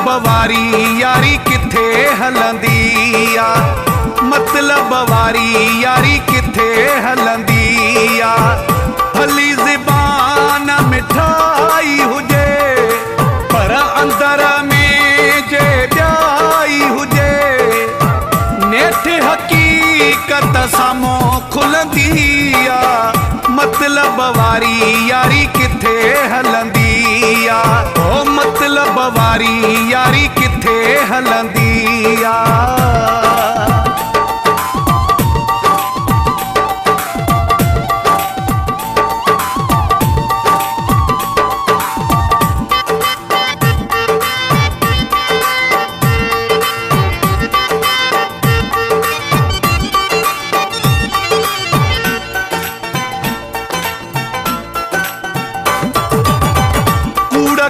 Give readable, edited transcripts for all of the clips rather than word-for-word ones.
मतलब वारी यारी किथे हलंदी आ, मतलब वारी यारी किथे हलंदी आ। भली ज़बान मिठाई हुजे पर अंदर में जे ॿियाई हुजे, नेठ हकीकत साम्हूं खुलंदी आ। मतलब वारी यारी किथे हलंदी आ, ओ मतलब वारी यारी किथे हलंदी आ।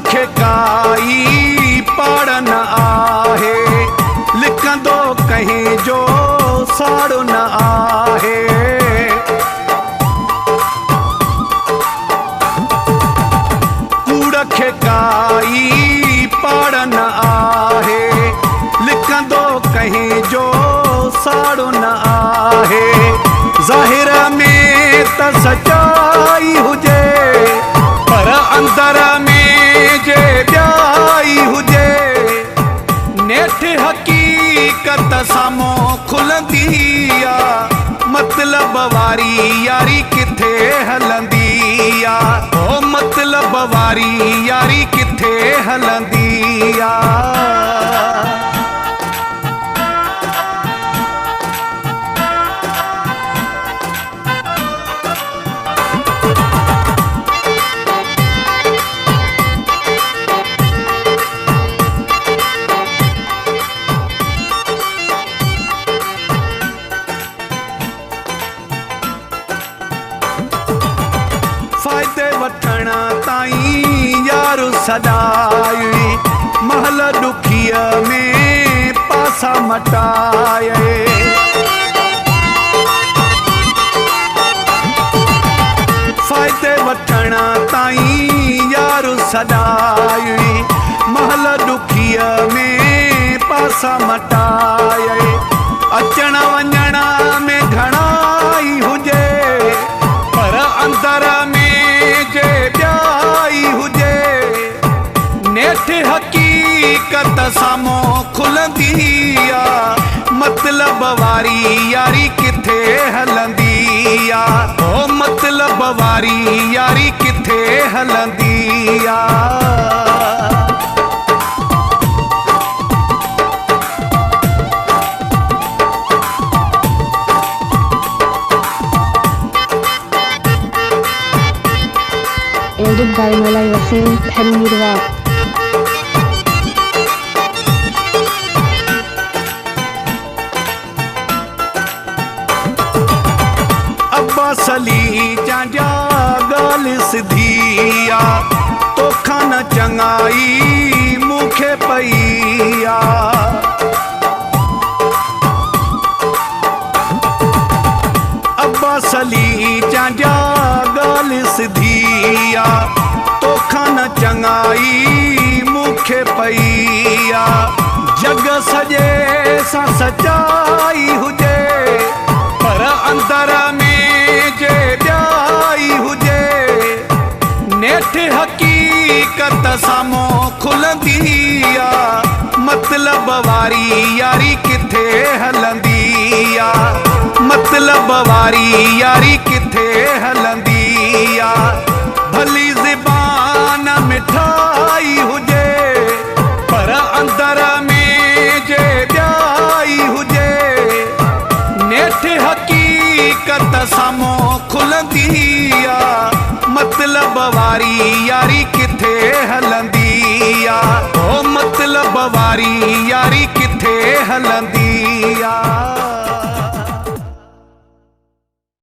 खे काई पाड़ न आहे, लिखंदो कहीं जो साड़ो न आहे। कूड़ खे काई पाड़ न आहे, लिखंदो कहीं जो साड़ो न आहे। ज़ाहिर में त सच्चाई हुजे पर अंदर में जे ॿियाई हुजे, नेठ हकीकत साम्हूं खुलंदी आ। मतलब वारी यारी किथे हलंदी आ, ओ मतलब वारी यारी किथे हलंदी आ। फ़ाइदे वठण ताईं यार सदाई, महल ॾुखीअ में पासा मटाए। फ़ाइदे वठण ताईं यार सदाई, महल ॾुखीअ में पासा मटाए। अचण वञण में घणाई हुजे पर अंदर में जे ॿियाई हुजे, नेठ हकीकत साम्हूं खुलंदी आ। मतलब वारी यारी किथे हलंदी आ, ओ मतलब वारी यारी किथे हलंदी आ। Edited by Malay Wasim Tanmirwa. Abbas Ali जा ॻाल्हि सिधी आ, तोखां न चङाई मूंखे पई आ। अब्बास अली जा ॻाल्हि सिधी आ, तोखां न चङाई मूंखे पई आ। जग सॼे सां सचाई हुजे पर अंदर में जे ॿियाई हुजे, नेठ हकीकत साम्हूं खुलंदी आ। मतलब वारी यारी किथे हलंदी आ, मतलब वारी यारी किथे हलंदी आ। भली ज़बान मिठाई हुजे पर अंदर में जे ॿियाई हुजे, नेठ हकीकत साम्हूं खुलंदी आ। मतलब वारी यारी किथे हलंदी आ, ओ मतलब वारी यारी किथे हलंदी